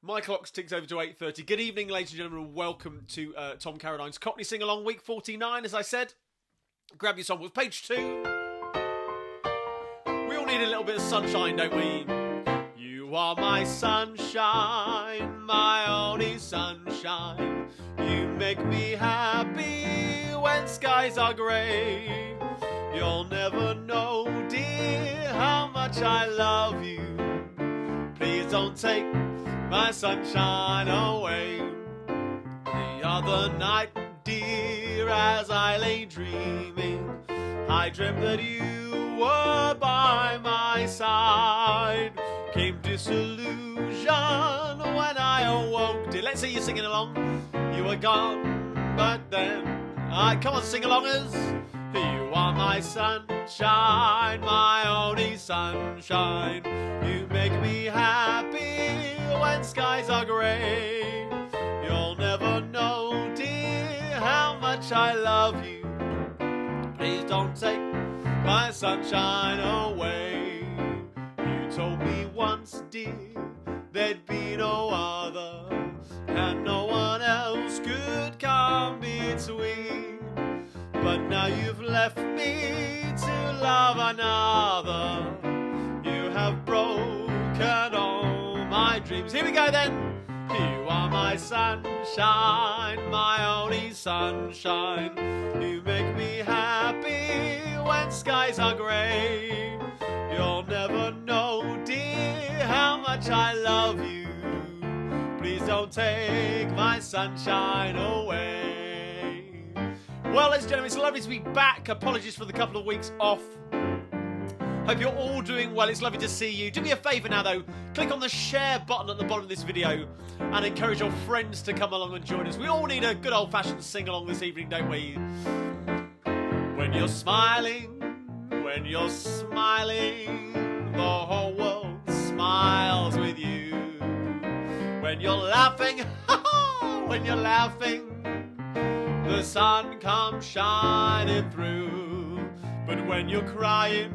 My clock ticks over to 8:30. Good evening, ladies and gentlemen, and welcome to Tom Carradine's Cockney Sing-Along, week 49, as I said. Grab your Songbook, page 2. We all need a little bit of sunshine, don't we? You are my sunshine, my only sunshine. You make me happy when skies are grey. You'll never know, dear, how much I love you. Please don't take my sunshine away. The other night, dear, as I lay dreaming, I dreamt that you were by my side. Came disillusion when I awoke. Dear, let's see you singing along. You were gone, but then come on, sing-alongers. You are my sunshine, my only sunshine. You make me happy when skies are grey. You'll never know, dear, how much I love you. Please don't take my sunshine away. You told me once, dear, there'd be no other, and no one else could come between. But now you've left me to love another. You have broken all my dreams. Here we go then. You are my sunshine, my only sunshine. You make me happy when skies are grey. You'll never know, dear, how much I love you. Please don't take my sunshine away. Well, ladies and gentlemen, it's lovely to be back. Apologies for the couple of weeks off. Hope you're all doing well. It's lovely to see you. Do me a favour now, though. Click on the share button at the bottom of this video and encourage your friends to come along and join us. We all need a good old-fashioned sing-along this evening, don't we? When you're smiling, the whole world smiles with you. When you're laughing, the sun comes shining through. But when you're crying,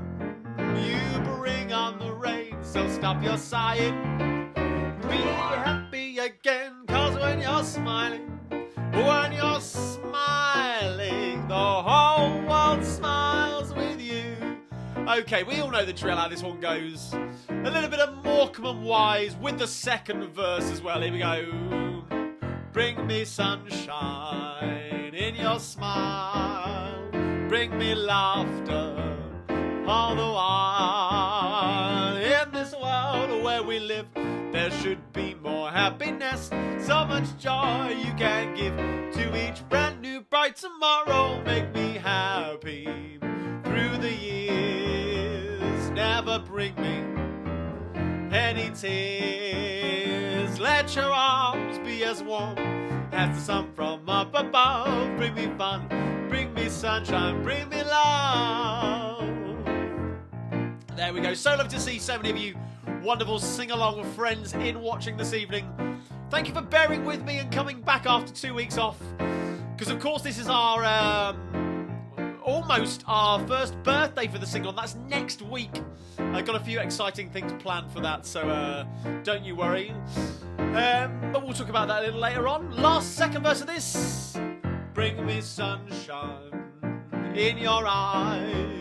you bring on the rain. So stop your sighing, be happy again. Cause when you're smiling, the whole world smiles with you. Okay, we all know the drill, how this one goes. A little bit of Morecambe and Wise with the second verse as well. Here we go. Bring me sunshine in your smile. Bring me laughter all the while. In this world where we live, there should be more happiness. So much joy you can give to each brand new bright tomorrow. Make me happy through the years. Never bring me any tears. Let your arms be as warm as the sun from up above. Bring me fun, bring me sunshine, bring me love. There we go. So lovely to see so many of you wonderful sing-along friends in watching this evening. Thank you for bearing with me and coming back after 2 weeks off. Because, of course, this is our almost our first birthday for the sing-along. That's next week. I've got a few exciting things planned for that, so don't you worry. But we'll talk about that a little later on. Second verse of this. Bring me sunshine in your eyes.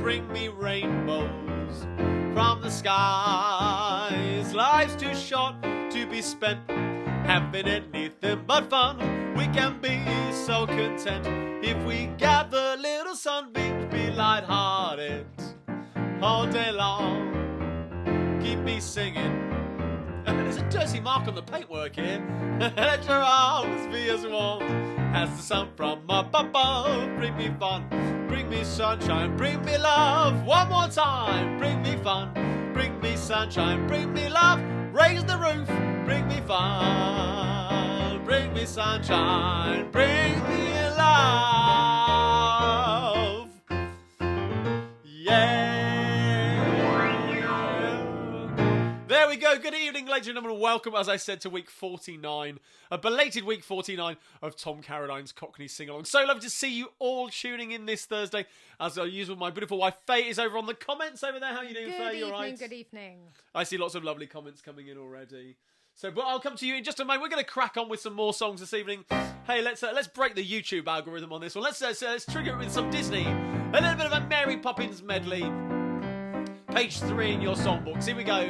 Bring me rainbows from the skies. Life's too short to be spent having anything but fun. We can be so content if we gather little sunbeams. Be light-hearted all day long. Keep me singing. There's a dirty mark on the paintwork here. Let your arms be as warm as the sun from up above. Bring me fun, bring me sunshine, bring me love. One more time. Bring me fun, bring me sunshine, bring me love. Raise the roof, bring me fun, bring me sunshine, bring me love. Yeah. There we go. Good evening, ladies and gentlemen. Welcome, as I said, to week 49. A belated week 49 of Tom Carradine's Cockney Sing-Along. So lovely to see you all tuning in this Thursday. As usual, my beautiful wife, Faye, is over on the comments over there. How are you doing, Faye? You all right? Good evening. I see lots of lovely comments coming in already. So, but I'll come to you in just a moment. We're going to crack on with some more songs this evening. Hey, let's break the YouTube algorithm on this one. Let's trigger it with some Disney. A little bit of a Mary Poppins medley. Page 3 in your songbooks. Here we go.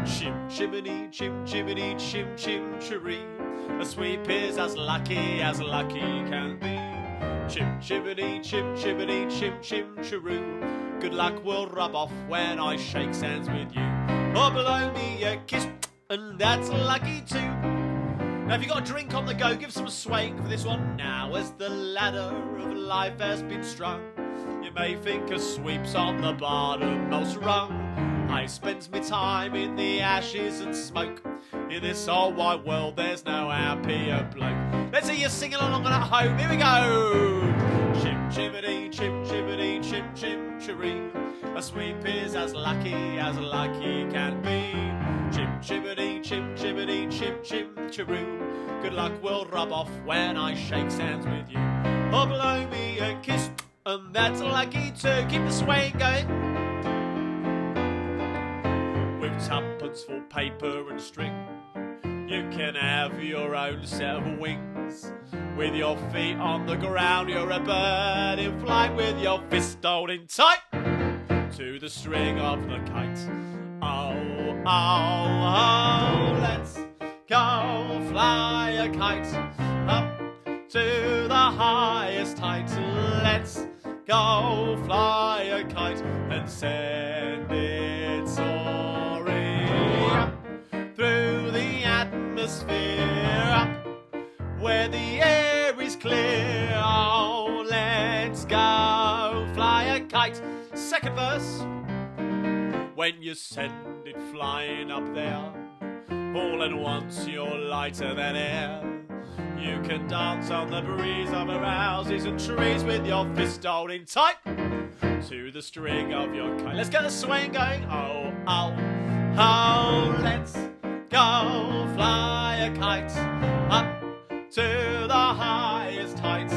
Chim chimney, chim chimney, chim chim chiree. A sweep is as lucky can be. Chim chimney, chim chimney, chim chim chiroo. Good luck will rub off when I shake hands with you. Or below me a kiss, and that's lucky too. Now if you've got a drink on the go, give some swaying for this one. Now as the ladder of life has been strung, you may think a sweep's on the bottommost rung. I spends me time in the ashes and smoke. In this old wide world there's no happier bloke. Let's hear you singing along at home. Here we go. Chim chimney, chim chimney, chim chim chiree. A sweep is as lucky can be. Chim chimney, chim chimney, chim chim chiroo. Good luck will rub off when I shake hands with you. Or blow me a kiss, and that's lucky too. Keep the swaying going. With tuppence for paper and string, you can have your own set of wings. With your feet on the ground, you're a bird in flight with your fist holding tight to the string of the kite. Oh, oh, oh, let's go fly a kite up to the highest height. Let's go fly a kite and send it soaring up through the atmosphere, up where the air is clear. Oh, let's go fly a kite. Second verse. When you send it flying up there, all at once you're lighter than air. You can dance on the breeze over houses and trees with your fist holding tight to the string of your kite. Let's get the swing going. Oh, oh, oh, let's go fly a kite up to the highest heights.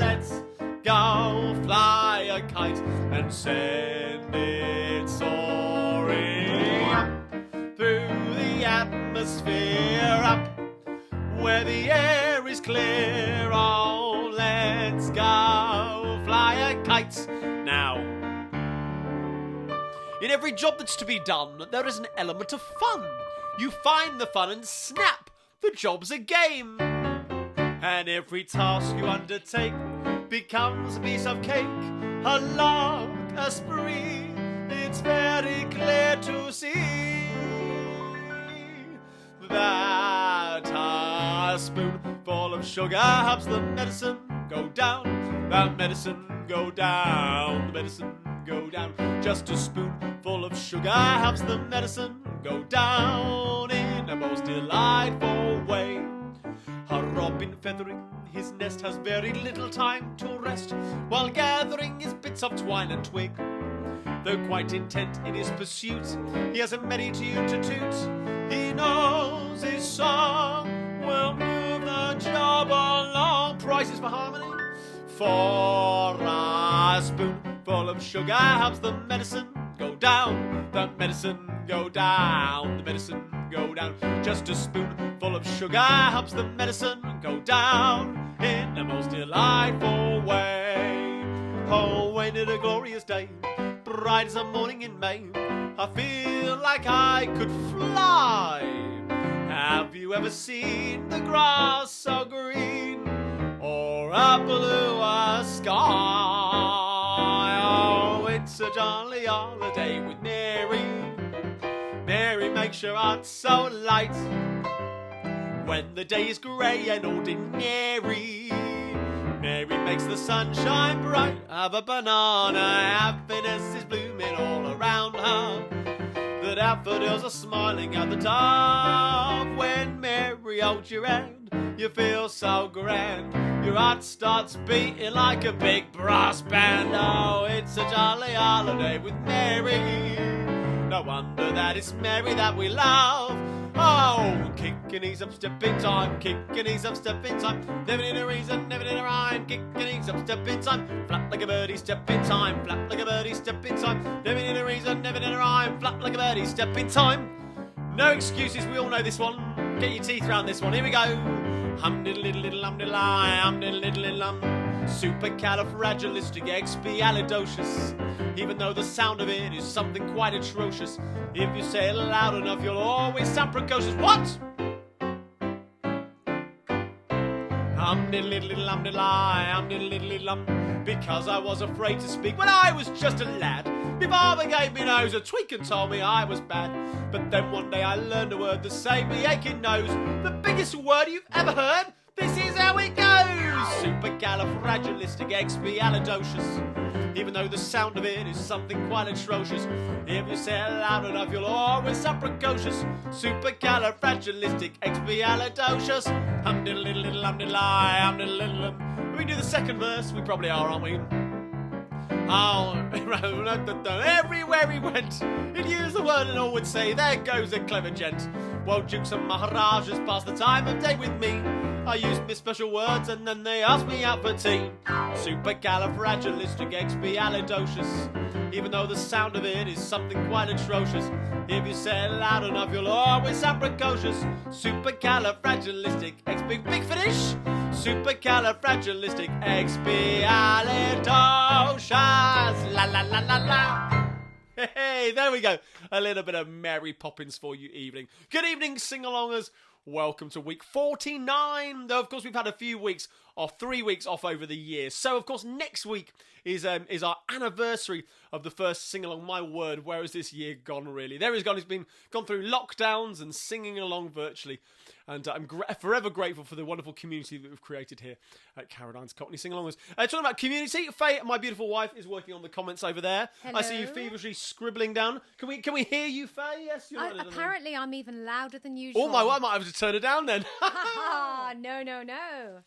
Let's go fly a kite and send it soaring up through the atmosphere, up where the air is clear. Oh, let's go fly a kite. Now, in every job that's to be done, there is an element of fun. You find the fun and snap, the job's a game. And every task you undertake becomes a piece of cake, a lark, a spree. It's very clear to see that a spoonful of sugar helps the medicine go down. That medicine go down, the medicine go down. Just a spoonful of sugar helps the medicine go down in a most delightful way. A robin feathering his nest has very little time to rest while gathering his bits of twine and twig. Though quite intent in his pursuit, he has a merry tune to toot. He knows his song will move the job along. Prizes for harmony. For a spoonful of sugar helps the medicine go down. The medicine go down. The medicine go down. Just a spoonful of sugar helps the medicine go down in the most delightful way. Oh, ain't it a glorious day, bright as a morning in May. I feel like I could fly. Have you ever seen the grass so green, or a bluer sky? Oh, it's a jolly holiday with Mary. Mary makes your heart so light when the day is grey and ordinary. Mary makes the sun shine bright. Have a banana, happiness is blooming all around her. The daffodils are smiling at the top. When Mary holds your hand, you feel so grand. Your heart starts beating like a big brass band. Oh, it's a jolly holiday with Mary. No wonder that it's Mary that we love. Oh, kicking knees up, step in time, kicking knees up, step in time. Never need a reason, never need a rhyme. Kicking knees up, step in time. Flap like a birdie, step in time. Flap like a birdie, step in time. Never need a reason, never need a rhyme. Flap like a birdie, step in time. No excuses, we all know this one. Get your teeth around this one. Here we go. Hum-diddle-diddle-hum-diddle-I, hum-diddle-diddle-hum. Supercalifragilisticexpialidocious. Even though the sound of it is something quite atrocious. If you say it loud enough, you'll always sound precocious. What? Hum-diddle-diddle-hum-diddle-I, hum-diddle-diddle-hum. Because I was afraid to speak when I was just a lad. My father gave me nose, a tweak and told me I was bad. But then one day I learned a word that saved me aching nose. The biggest word you've ever heard. This is how it goes. Supercalifragilisticexpialidocious. Even though the sound of it is something quite atrocious. If you say it loud enough, you'll always sound precocious. Supercalifragilisticexpialidocious. Hum-diddle-diddle-hum-diddle-I, hum-diddle-diddle-hum. We can do the second verse. We probably are, aren't we? Oh, everywhere he went, he'd use the word and all would say, there goes a clever gent. Well, dukes and maharajas pass the time of day with me. I used my special words and then they asked me out for tea. Supercalifragilisticexpialidocious. Even though the sound of it is something quite atrocious. If you say it loud enough, you'll always sound precocious. Supercalifragilisticexpialidocious. Big finish. Supercalifragilisticexpialidocious. La la la la la. Hey, there we go. A little bit of Mary Poppins for you evening. Good evening, sing-alongers. Welcome to week 49. Though, of course, we've had a few weeks off, 3 weeks off over the year. So, of course, next week is our anniversary of the first sing-along. My word, where has this year gone, really? There is gone. It's been gone through lockdowns and singing along virtually. And I'm forever grateful for the wonderful community that we've created here at Carradine's Cockney Sing-Alongers. Talking about community, Faye, my beautiful wife, is working on the comments over there. Hello. I see you feverishly scribbling down. Can we hear you, Faye? Yes, you're not. Apparently, I'm even louder than usual. Oh my word, I might have to turn it down then. No.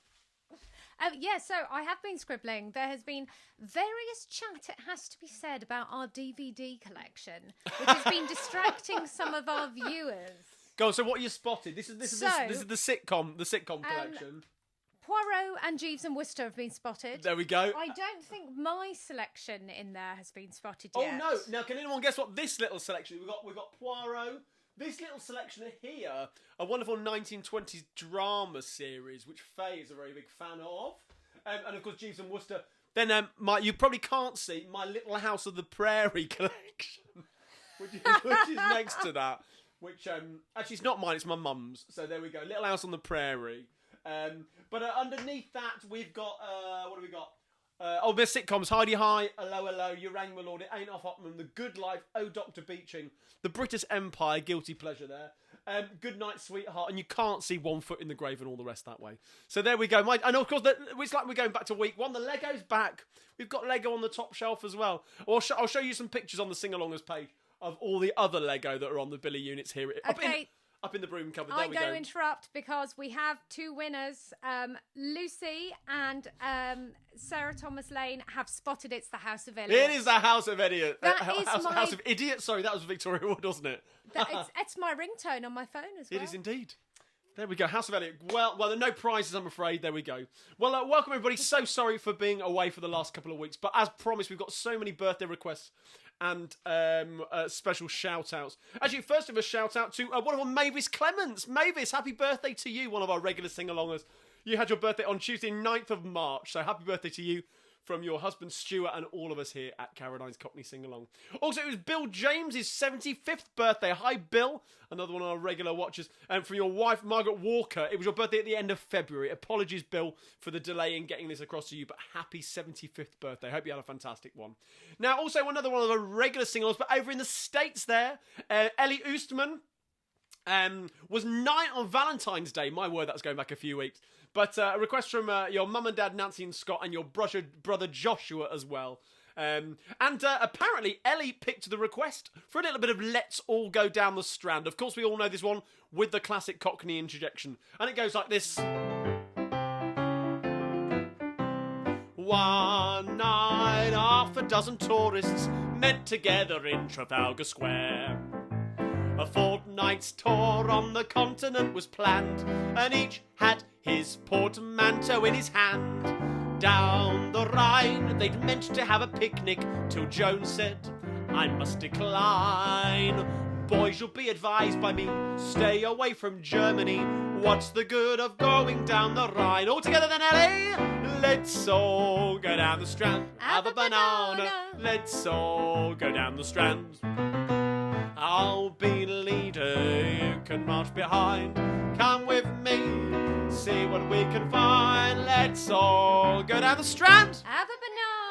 Yeah, so I have been scribbling. There has been various chat, it has to be said, about our DVD collection, which has been distracting some of our viewers. Go on, so what you spotted? This is the sitcom collection. Poirot and Jeeves and Wooster have been spotted. There we go. I don't think my selection in there has been spotted yet. yet. Oh no! Now, can anyone guess what this little selection? We've got Poirot. This little selection here, a wonderful 1920s drama series, which Faye is a very big fan of, and of course Jeeves and Wooster. Then you probably can't see my Little House of the Prairie collection, which is next to that. Which actually it's not mine, it's my mum's. So there we go, Little House on the Prairie. But underneath that we've got what have we got? The sitcoms: Heidi High, Hello Hello, You Rang My Lord, It Ain't Off Upman, The Good Life, Oh Dr. Beeching, The British Empire, Guilty Pleasure there. Good Night Sweetheart, and you can't see One Foot in the Grave and all the rest that way. So there we go. And of course, it's like we're going back to week one. The Lego's back. We've got Lego on the top shelf as well. I'll show you some pictures on the Sing-Alongers page of all the other Lego that are on the Billy units here. Okay. Up in the broom cupboard. I'm going to interrupt because we have two winners. Lucy and Sarah Thomas Lane have spotted it's the House of Idiot. It is the House of Idiot. House of Idiot. Sorry, that was Victoria Wood, wasn't it? It's my ringtone on my phone as well. It is indeed. There we go, House of Elliot. Well, there are no prizes, I'm afraid. There we go. Well, welcome everybody. So sorry for being away for the last couple of weeks, but as promised, we've got so many birthday requests and special shout-outs. Actually, first of a shout-out to one of our Mavis Clements. Mavis, happy birthday to you, one of our regular sing-alongers. You had your birthday on Tuesday, 9th of March, so happy birthday to you from your husband Stuart and all of us here at Carradine's Cockney Sing-Along. Also, it was Bill James's 75th birthday. Hi, Bill, another one of our regular watchers. And from your wife, Margaret Walker, it was your birthday at the end of February. Apologies, Bill, for the delay in getting this across to you, but happy 75th birthday. Hope you had a fantastic one. Now, also, another one of the regular sing-alongs, but over in the States there, Ellie Oostman was 9 on Valentine's Day. My word, that's going back a few weeks. But a request from your mum and dad, Nancy and Scott, and your brother Joshua as well. And apparently Ellie picked the request for a little bit of Let's All Go Down the Strand. Of course, we all know this one with the classic Cockney interjection. And it goes like this. One night, half a dozen tourists met together in Trafalgar Square. A fortnight's tour on the continent was planned, and each had his portmanteau in his hand. Down the Rhine, they'd meant to have a picnic, till Joan said, I must decline. Boys, you'll be advised by me, stay away from Germany. What's the good of going down the Rhine? All together then, Ellie! Let's all go down the Strand. Have a banana. Let's all go down the Strand. I'll be leader, you can march behind. Come with me, see what we can find. Let's all go down the Strand. Have a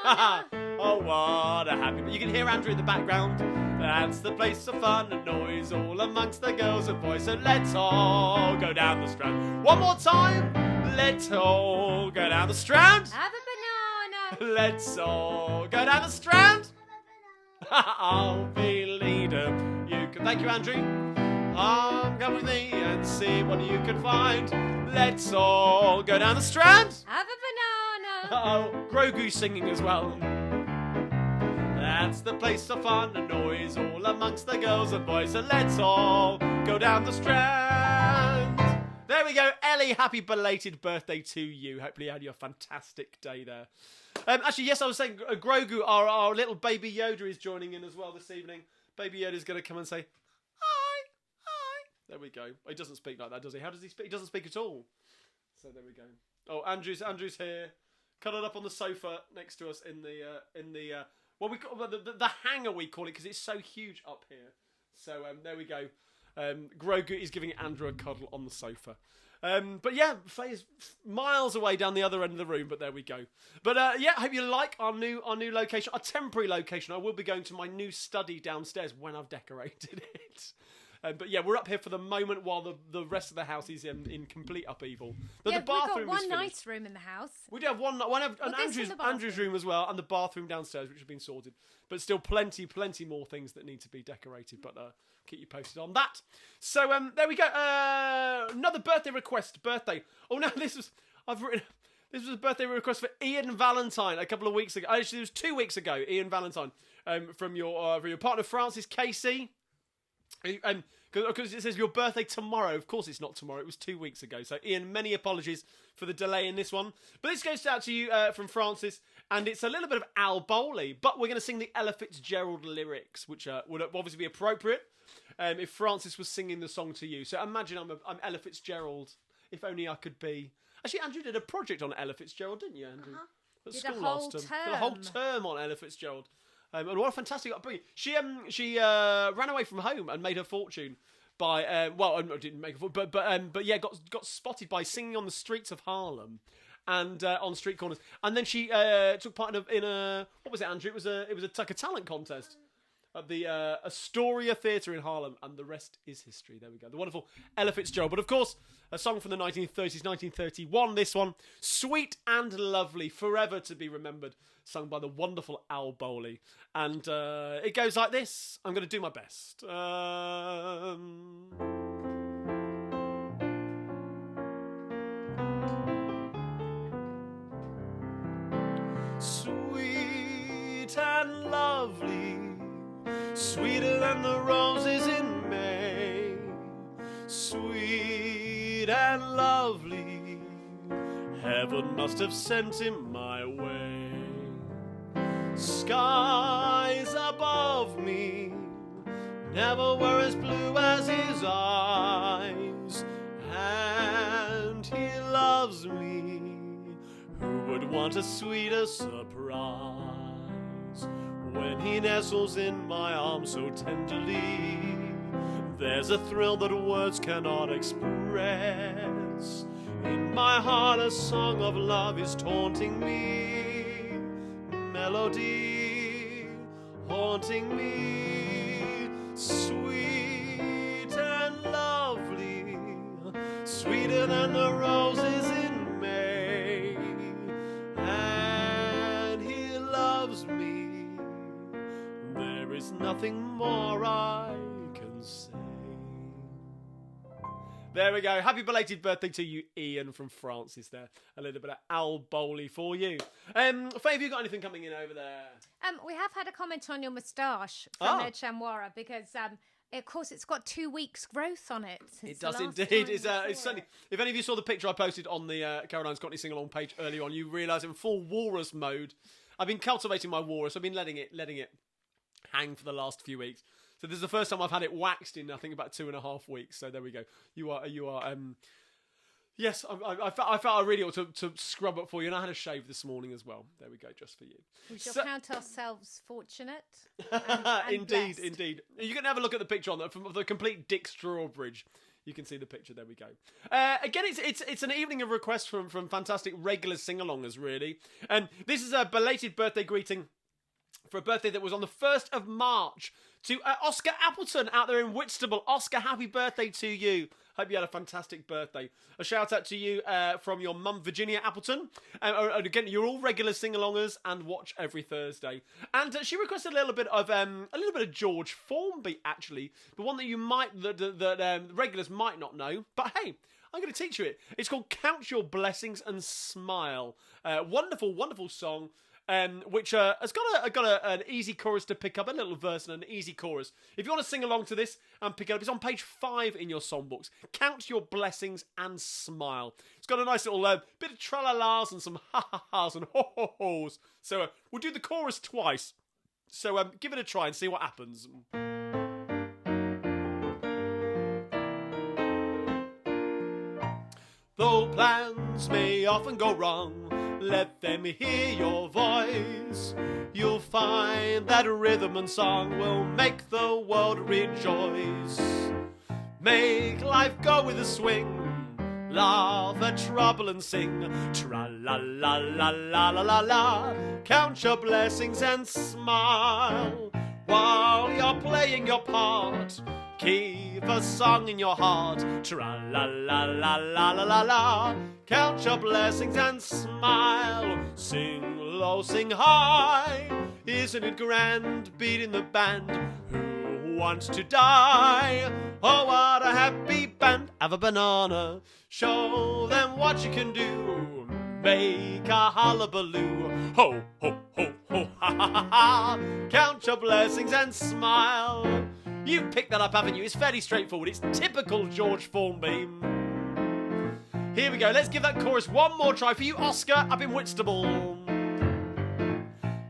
banana. Oh, what a happy... You can hear Andrew in the background. That's the place of fun and noise all amongst the girls and boys. So let's all go down the Strand. One more time. Let's all go down the Strand. Have a banana. Let's all go down the Strand. I'll be leader. You can... Thank you, Andrew. Come with me and see what you can find. Let's all go down the Strand. Have a banana. Uh-oh, Grogu's singing as well. That's the place of fun and noise all amongst the girls and boys. So let's all go down the Strand. There we go. Ellie, happy belated birthday to you. Hopefully you had your fantastic day there. Actually, yes, I was saying Grogu, our little baby Yoda, is joining in as well this evening. Baby Yoda's going to come and say, hi, hi. There we go. He doesn't speak like that, does he? How does he speak? He doesn't speak at all. So there we go. Oh, Andrew's here, cuddled up on the sofa next to us in the well, we call the hangar, we call it, because it's so huge up here. So there we go. Grogu is giving Andrew a cuddle on the sofa. But yeah, Faye's miles away down the other end of the room, but there we go. But yeah, I hope you like our new location, our temporary location. I will be going to my new study downstairs when I've decorated it. But yeah, we're up here for the moment while the rest of the house is in complete upheaval. The bathroom we've got one is nice room in the house. We do have one and Andrew's room as well, and the bathroom downstairs, which has been sorted. But still plenty more things that need to be decorated. But keep you posted on that. So there we go. Another birthday request. Oh no, this was a birthday request for Ian Valentine a couple of weeks ago. Actually, it was 2 weeks ago. Ian Valentine, from your partner Francis Casey. Because it says your birthday tomorrow. Of course it's not tomorrow. It was 2 weeks ago. So Ian, many apologies for the delay in this one. But this goes out to you from Francis. And it's a little bit of Al Bowley. But we're going to sing the Ella Fitzgerald lyrics, which would obviously be appropriate if Francis was singing the song to you. So imagine I'm Ella Fitzgerald. If only I could be. Actually, Andrew did a project on Ella Fitzgerald, didn't you, Andrew? At Did school a whole last term. term. Did a whole term on Ella Fitzgerald. And what a fantastic upbringing. She ran away from home and made her fortune by didn't make a fortune, but yeah, got spotted by singing on the streets of Harlem and on street corners. And then she took part in a what was it, Andrew? It was a Tucker talent contest at the Astoria Theatre in Harlem, and the rest is history. There we go. The wonderful Ella Fitzgerald. But of course, a song from the 1930s, 1931. This one, Sweet and Lovely, forever to be remembered, sung by the wonderful Al Bowley. And it goes like this. I'm going to do my best. Sweet and lovely, sweeter than the roses in May. Sweet and lovely, heaven must have sent him my way. Skies above me never were as blue as his eyes, and he loves me. Who would want a sweeter surprise? When he nestles in my arms so tenderly, there's a thrill that words cannot express. In my heart a song of love is taunting me, melody haunting me. Sweet and lovely, sweeter than the roses in May, and he loves me. There is nothing more I can say. There we go. Happy belated birthday to you, Ian, from Francis there. A little bit of Al Bowley for you. Faye, have you got anything coming in over there? We have had a comment on your moustache from Ed Shamwara because, of course, it's got 2 weeks growth on it. It does indeed. It's certainly. If any of you saw the picture I posted on the Carradine's Cockney sing-along page earlier on, you realise in full walrus mode. I've been cultivating my walrus. I've been letting it hang for the last few weeks. So this is the first time I've had it waxed in, I think, about 2.5 weeks. So there we go. You are. Yes, I felt I really ought to scrub up for you, and I had a shave this morning as well. There we go, just for you. We shall count ourselves fortunate. And indeed, blessed. indeed. You can have a look at the picture on that from the complete Dick Strawbridge. You can see the picture. There we go. Again, it's an evening of requests from fantastic regular sing-alongers, really. And this is a belated birthday greeting for a birthday that was on the 1st of March to Oscar Appleton out there in Whitstable. Oscar, happy birthday to you. Hope you had a fantastic birthday. A shout out to you from your mum, Virginia Appleton. And again, you're all regular sing-alongers and watch every Thursday. And she requested a little bit of George Formby, actually, the one that you might that regulars might not know. But hey, I'm going to teach you it. It's called "Count Your Blessings and Smile." Wonderful, wonderful song. Which has got an easy chorus to pick up, a little verse and an easy chorus. If you want to sing along to this and pick it up, it's on page 5 in your songbooks. Count your blessings and smile. It's got a nice little bit of tra-la-las and some ha-ha-has and ho-ho-hos. So we'll do the chorus twice. So give it a try and see what happens. Though plans may often go wrong, let them hear your voice. You'll find that rhythm and song will make the world rejoice. Make life go with a swing. Laugh at trouble and sing. Tra-la-la-la-la-la-la-la. Count your blessings and smile. While you're playing your part, keep a song in your heart. Tra-la-la-la-la-la-la-la. Count your blessings and smile. Sing low, sing high. Isn't it grand beating the band? Who wants to die? Oh, what a happy band. Have a banana. Show them what you can do. Make a hullabaloo. Ho, ho, ho, ho, ha, ha, ha, ha. Count your blessings and smile. You picked that up, haven't you? It's fairly straightforward. It's typical George Formby. Here we go. Let's give that chorus one more try for you, Oscar, up in Whitstable.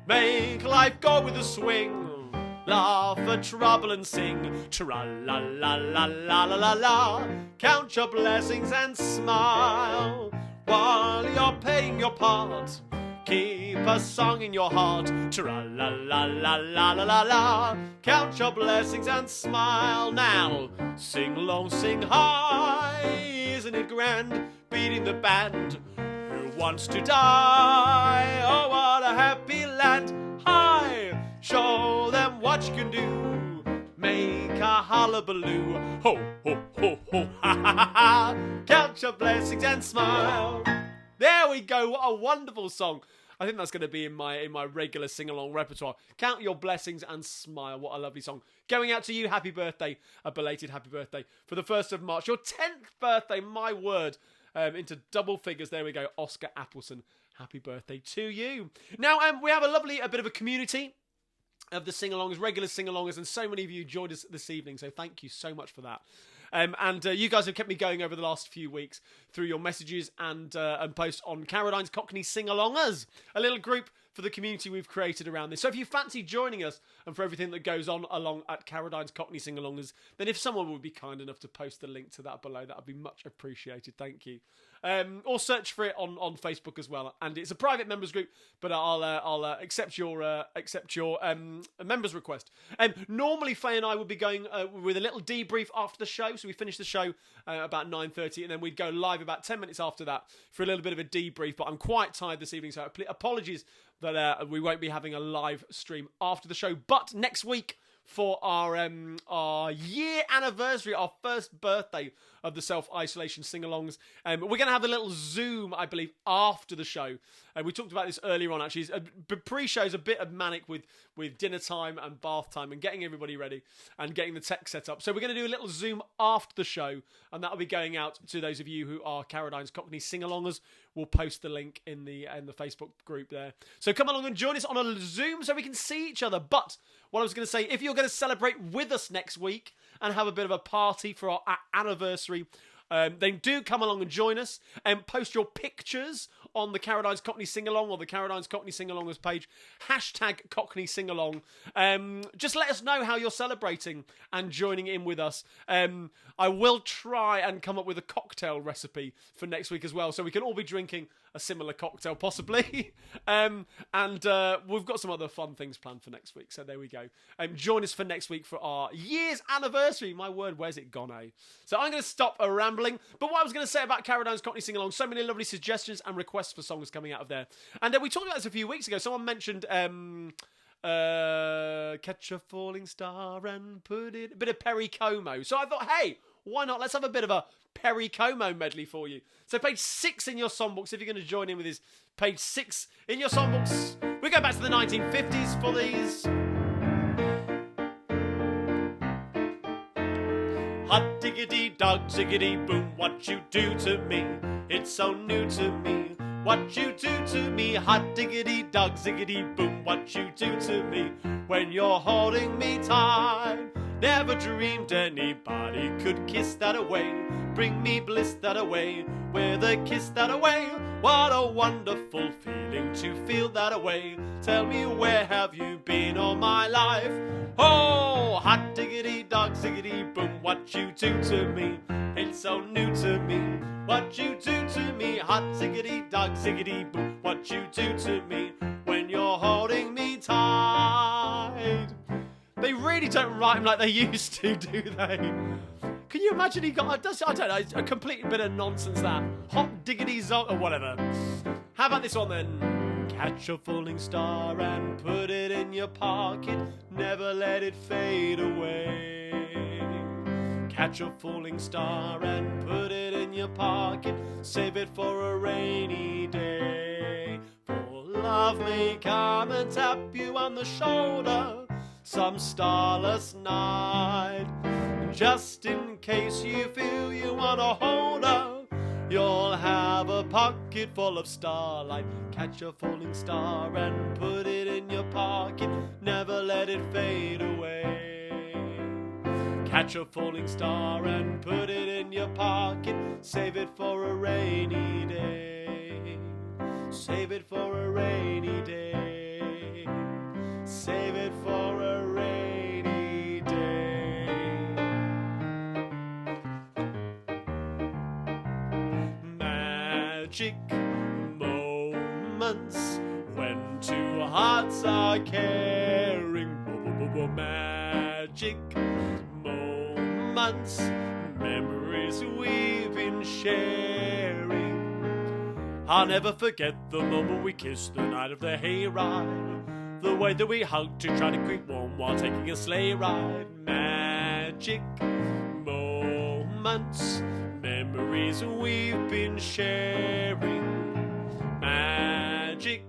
Make life go with a swing. Laugh at trouble and sing. Tra-la-la-la-la-la-la-la. Count your blessings and smile. While you're playing your part, keep a song in your heart. Tra-la-la-la-la-la-la-la. Count your blessings and smile. Now, sing low, sing high. Isn't it grand beating the band? Who wants to die? Oh, what a happy land. Hi, show them what you can do. Make a hullabaloo. Ho, ho, ho, ho, ha, ha, ha, ha. Count your blessings and smile. There we go. What a wonderful song. I think that's going to be in my regular sing-along repertoire. Count your blessings and smile. What a lovely song. Going out to you, happy birthday. A belated happy birthday for the 1st of March. Your 10th birthday, my word. Into double figures. There we go. Oscar Appleton. Happy birthday to you. Now, we have a bit of a community of the sing-alongs, regular sing-alongers, and so many of you joined us this evening, so thank you so much for that. And you guys have kept me going over the last few weeks through your messages and posts on Carradine's Cockney Sing-Alongers, a little group for the community we've created around this. So if you fancy joining us and for everything that goes on along at Carradine's Cockney Sing-Alongers, then if someone would be kind enough to post the link to that below, that would be much appreciated. Thank you. Or search for it on Facebook as well. And it's a private members group, but I'll accept your members request. Normally, Faye and I would be going with a little debrief after the show. So we finish the show about 9:30, and then we'd go live about 10 minutes after that for a little bit of a debrief. But I'm quite tired this evening, so apologies that we won't be having a live stream after the show. But next week, for our year anniversary, our first birthday of the self-isolation sing-alongs. We're going to have a little Zoom, I believe, after the show. We talked about this earlier on, actually. Pre-show's a bit of manic with dinner time and bath time and getting everybody ready and getting the tech set up. So we're going to do a little Zoom after the show, and that'll be going out to those of you who are Carradine's Cockney Sing-Alongers. We'll post the link in the Facebook group there. So come along and join us on a Zoom so we can see each other. But what I was going to say, if you're going to celebrate with us next week and have a bit of a party for our anniversary, then do come along and join us and post your pictures on the Carradine's Cockney Sing-Along or the Carradine's Cockney Sing-Alongers page. Hashtag Cockney Sing-Along. Just let us know how you're celebrating and joining in with us. I will try and come up with a cocktail recipe for next week as well, so we can all be drinking a similar cocktail, possibly. And we've got some other fun things planned for next week, so there we go. Join us for next week for our year's anniversary. My word, where's it gone, eh? So I'm going to stop rambling. But what I was going to say about Carradine's Cockney Sing-Along, so many lovely suggestions and requests for songs coming out of there. And we talked about this a few weeks ago. Someone mentioned... catch a falling star and put it... A bit of Pericomo. So I thought, hey, why not? Let's have a bit of a Pericomo medley for you. So page 6 in your songbooks, if you're going to join in with this, page 6 in your songbooks. We go back to the 1950s for these. Hot diggity dog, ziggity boom, what you do to me, it's so new to me. What you do to me, hot diggity dog, ziggity boom, what you do to me when you're holding me tight. Never dreamed anybody could kiss that away, bring me bliss that away, with a kiss that away. What a wonderful feeling to feel that away. Tell me, where have you been all my life? Oh, hot diggity dog, ziggity boom, what you do to me, it's so new to me. What you do to me, hot ziggity dog, ziggity boom, what you do to me when you're holding me tight. They really don't write them like they used to, do they? Can you imagine he got, I don't know, a complete bit of nonsense that. Hot diggity zog, or whatever. How about this one then? Catch a falling star and put it in your pocket, never let it fade away. Catch a falling star and put it in your pocket, save it for a rainy day. For love may come and tap you on the shoulder some starless night. Just in case you feel you want to hold her, you'll have a pocket full of starlight. Catch a falling star and put it in your pocket, never let it fade away. Catch a falling star and put it in your pocket, save it for a rainy day. Save it for a rainy day. Save it for a rainy day. Magic moments when two hearts are caring. Magic moments, memories we've been sharing. I'll never forget the moment we kissed the night of the hayride, the way that we hugged to try to keep warm while taking a sleigh ride. Magic moments, memories we've been sharing. Magic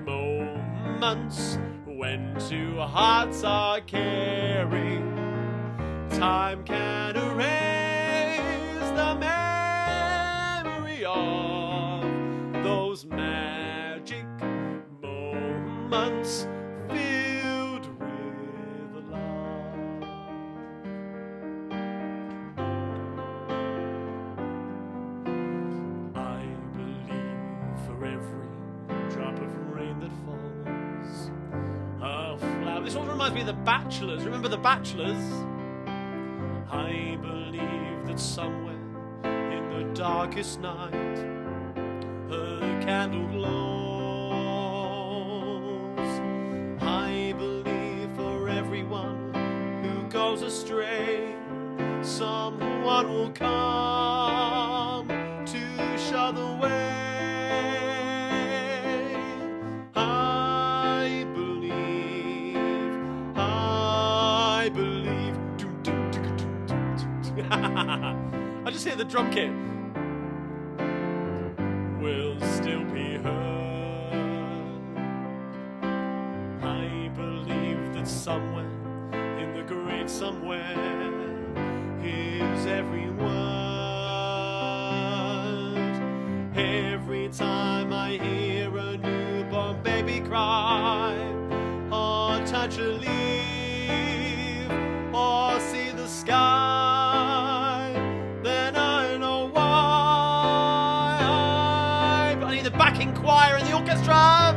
moments when two hearts are caring. Time can erase the memory of those magic moments filled with love. I believe for every drop of rain that falls, a flower. This one reminds me of The Bachelors. Remember The Bachelors? I believe that somewhere in the darkest night a candle glows. I believe for everyone who goes astray, someone will come to show the way. I believe. I just hear the drum kit. Will still be heard. I believe that somewhere in the great somewhere is every word. Every time I hear a newborn baby cry, or touch a leaf, or see the sky, then I know why. I need the backing choir and the orchestra.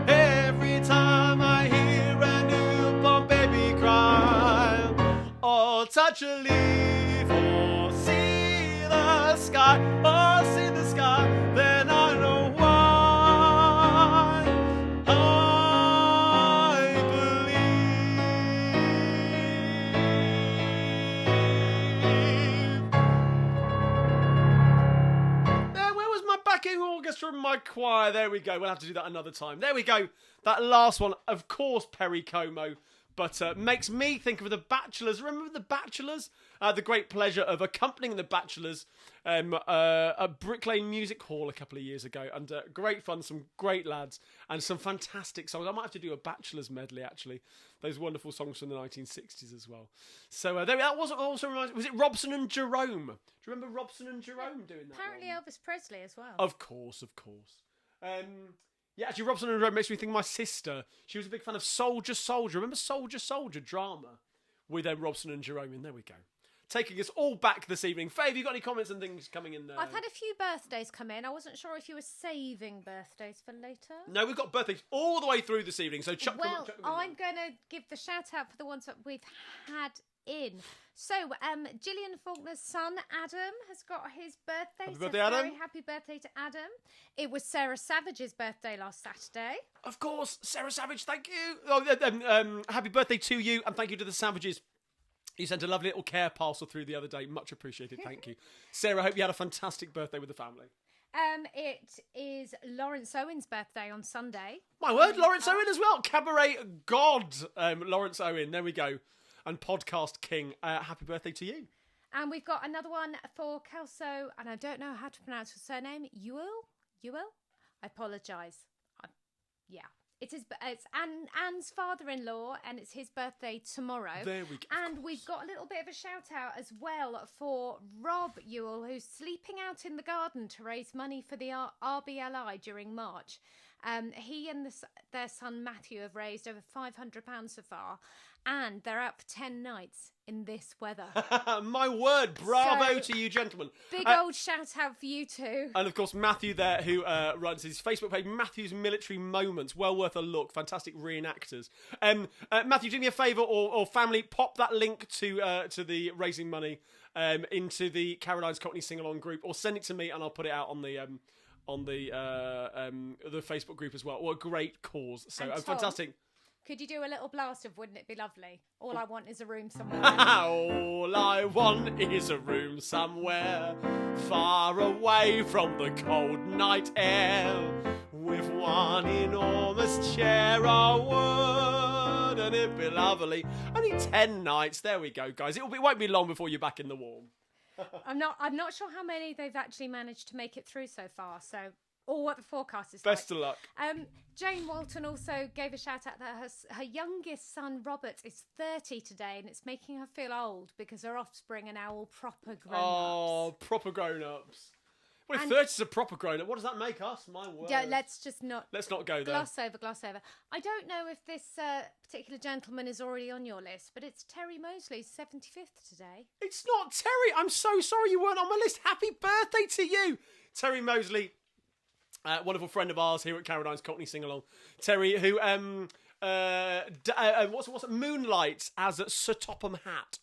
Every time I hear a newborn baby cry, or touch a leaf, or see the sky, or see the sky, then I know why I believe. Where was my backing orchestra and my choir? There we go. We'll have to do that another time. There we go. That last one, of course, Pericomo. But makes me think of The Bachelors. Remember The Bachelors? The great pleasure of accompanying The Bachelors at Brick Lane Music Hall a couple of years ago. And great fun, some great lads, and some fantastic songs. I might have to do a Bachelors medley, actually. Those wonderful songs from the 1960s as well. So that also reminds me, was it Robson and Jerome? Do you remember Robson and Jerome doing that? Apparently Elvis Presley as well. Of course. Yeah, actually, Robson and Jerome makes me think of my sister. She was a big fan of Soldier. Remember Soldier drama with Robson and Jerome? And there we go. Taking us all back this evening. Faye, have you got any comments and things coming in there? I've had a few birthdays come in. I wasn't sure if you were saving birthdays for later. No, we've got birthdays all the way through this evening. So chuck them in. I'm going to give the shout out for the ones that we've had in. So, Gillian Faulkner's son, Adam, has got his birthday. Happy birthday, Adam. Very happy birthday to Adam. It was Sarah Savage's birthday last Saturday. Of course, Sarah Savage, thank you. Happy birthday to you, and thank you to the Savages. You sent a lovely little care parcel through the other day. Much appreciated, thank you. Sarah, I hope you had a fantastic birthday with the family. It is Lawrence Owen's birthday on Sunday. My word, Lawrence Owen as well. Cabaret God, Lawrence Owen. There we go. And podcast king. Happy birthday to you. And we've got another one for Kelso, and I don't know how to pronounce her surname. Ewell? I apologise. Yeah. It's Anne's father-in-law, and it's his birthday tomorrow. There we go. And we've got a little bit of a shout-out as well for Rob Ewell, who's sleeping out in the garden to raise money for the RBLI during March. He and their son Matthew have raised over £500 so far, and they're out for 10 nights in this weather. My word, bravo to you gentlemen. Big old shout out for you two. And of course Matthew there, who runs his Facebook page, Matthew's Military Moments. Well worth a look. Fantastic reenactors. Matthew, do me a favour, or family, pop that link to the raising money into the Carradine's Cockney sing-along group, or send it to me and I'll put it out on the Facebook group as well. What a great cause. So Tom, fantastic. Could you do a little blast of Wouldn't It Be Lovely? All I want is a room somewhere. All I want is a room somewhere far away from the cold night air, with one enormous chair. Oh, wouldn't it be lovely? Only 10 nights. There we go, guys. It won't be long before you're back in the warm. I'm not sure how many they've actually managed to make it through so far, or what the forecast is Best like. of luck. Jane Walton also gave a shout out that her youngest son Robert is 30 today, and it's making her feel old because her offspring are now all proper grown-ups. Oh, proper grown-ups. Well, if 30's a proper grown-up, what does that make us? My word. Yeah, let's not go there. Gloss over. I don't know if this particular gentleman is already on your list, but it's Terry Mosley's 75th today. It's not Terry. I'm so sorry you weren't on my list. Happy birthday to you. Terry Mosley, wonderful friend of ours here at Carradine's Cockney Sing-Along. Terry, who what's it? Moonlights as Sir Topham Hatt,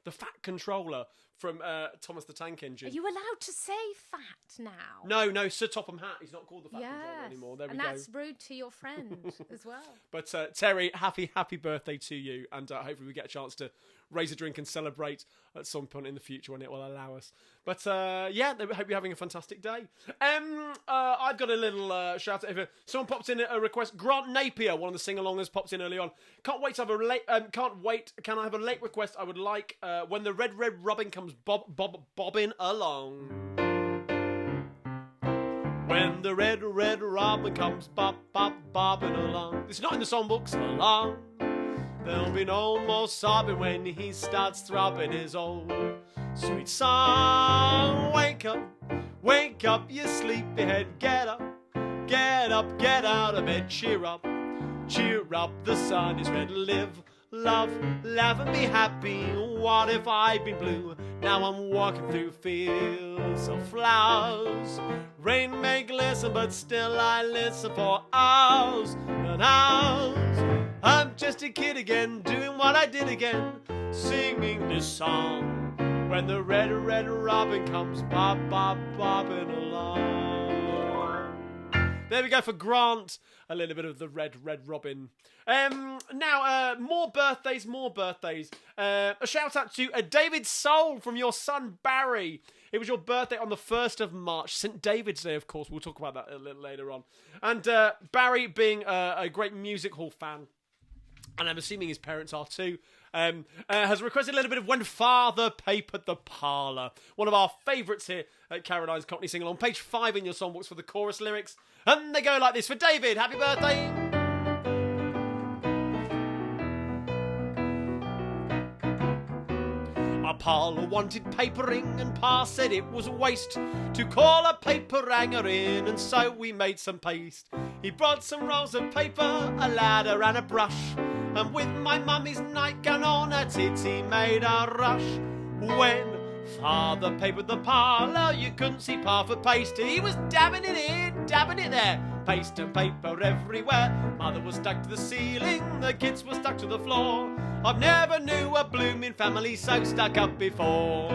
the Fat Controller from Thomas the Tank Engine. Are you allowed to say fat now? No, Sir Topham Hatt. He's not called the Fat Controller anymore. There we go. And that's rude to your friend as well. But Terry, happy birthday to you, and hopefully we get a chance to raise a drink and celebrate at some point in the future when it will allow us. But yeah, I hope you're having a fantastic day. I've got a little shout out. If someone popped in a request, Grant Napier, one of the sing-alongers, popped in early on. Can't wait to have a late. Can I have a late request? I would like when the red robin comes bobbing along. When the red robin comes bobbing along. It's not in the songbook. So long. There'll be no more sobbing when he starts throbbing his old sweet song. Wake up, you sleepyhead. Get up, get out of bed. Cheer up, the sun is red. Live love, laugh and be happy. What if I'd been blue? Now I'm walking through fields of flowers. Rain may glisten, but still I listen for hours and hours. I'm just a kid again, doing what I did again, singing this song. When the red, red robin comes bobbing along. There we go for Grant. A little bit of the red, red robin. Now, more birthdays. A shout out to David Soul from your son Barry. It was your birthday on the 1st of March, St. David's Day, of course. We'll talk about that a little later on. And Barry, being a great music hall fan, and I'm assuming his parents are too, has requested a little bit of When Father Papered the Parlour. One of our favourites here at Carradine's Cockney Sing-Along. Page 5 in your songbooks for the chorus lyrics. And they go like this. For David, happy birthday! Our parlour wanted papering and Pa said it was a waste to call a paper hanger in, and so we made some paste. He brought some rolls of paper, a ladder and a brush, and with my mummy's nightgown on her tits he made a rush. When Father papered the parlour, you couldn't see Pa for paste. He was dabbing it here, dabbing it there, paste and paper everywhere. Mother was stuck to the ceiling, the kids were stuck to the floor. I've never knew a blooming family so stuck up before.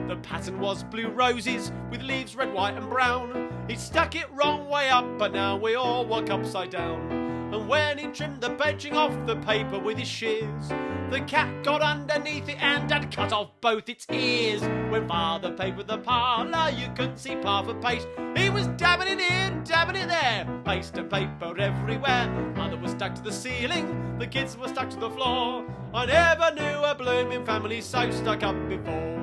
The pattern was blue roses with leaves red, white and brown. He stuck it wrong way up, but now we all walk upside down. And when he trimmed the edging off the paper with his shears, the cat got underneath it and had cut off both its ears. When Father papered the parlour, you couldn't see Pa for paste. He was dabbing it here, dabbing it there, paste and paper everywhere. Mother was stuck to the ceiling, the kids were stuck to the floor. I never knew a blooming family so stuck up before.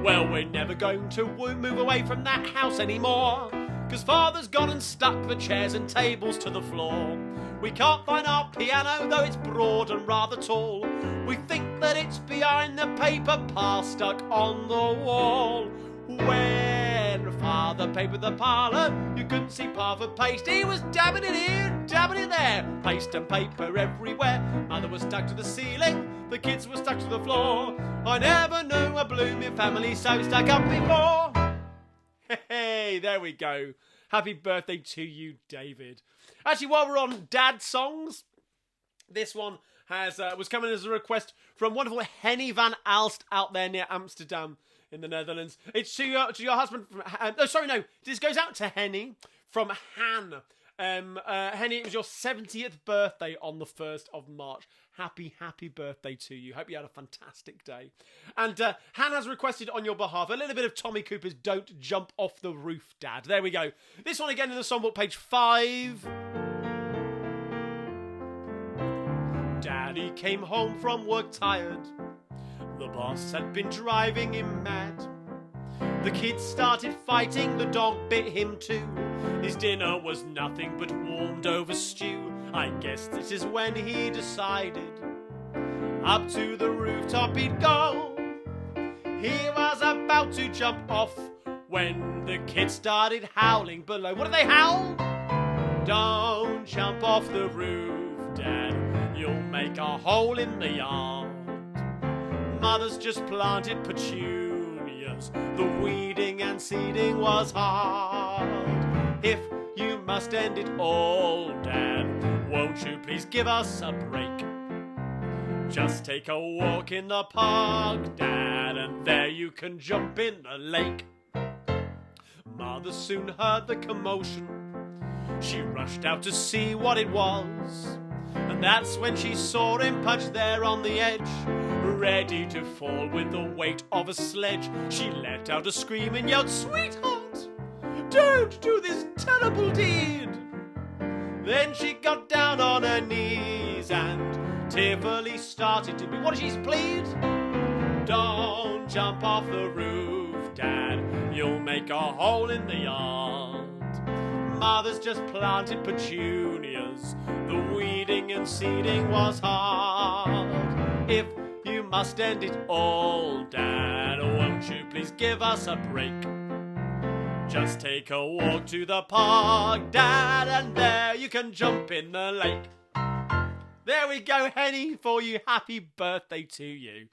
Well, we're never going to move away from that house anymore, 'cause Father's gone and stuck the chairs and tables to the floor. We can't find our piano, though it's broad and rather tall. We think that it's behind the paper Pa stuck on the wall. When Father papered the parlour, you couldn't see Pa for paste. He was dabbing it here, dabbing it there, paste and paper everywhere. Mother was stuck to the ceiling, the kids were stuck to the floor. I never knew a blooming family so stuck up before. Hey, there we go. Happy birthday to you, David. Actually, while we're on dad songs, this one was coming as a request from wonderful Henny van Alst out there near Amsterdam in the Netherlands. It's to your husband. This goes out to Henny from Han. Henny, it was your 70th birthday on the 1st of March. Happy birthday to you. Hope you had a fantastic day. And Han has requested on your behalf a little bit of Tommy Cooper's Don't Jump Off the Roof, Dad. There we go. This one again in the songbook, page 5. Daddy came home from work tired. The boss had been driving him mad. The kids started fighting, the dog bit him too. His dinner was nothing but warmed over stew. I guess this is when he decided up to the rooftop he'd go. He was about to jump off when the kids started howling below. What did they howl? Don't jump off the roof, Dad, you'll make a hole in the yard. Mother's just planted petunias, the weeding and seeding was hard. If you must end it all, Dad, won't you please give us a break? Just take a walk in the park, Dad, and there you can jump in the lake. Mother soon heard the commotion. She rushed out to see what it was. And that's when she saw him perched there on the edge, ready to fall with the weight of a sledge. She let out a scream and yelled, "Sweetheart, don't do this terrible deed." Then she got down on her knees and tearfully started to be, what did she plead? Don't jump off the roof, Dad, you'll make a hole in the yard. Mother's just planted petunias, the weeding and seeding was hard. If you must end it all, Dad, won't you please give us a break? Just take a walk to the park, Dad, and there you can jump in the lake. There we go, Henny, for you. Happy birthday to you.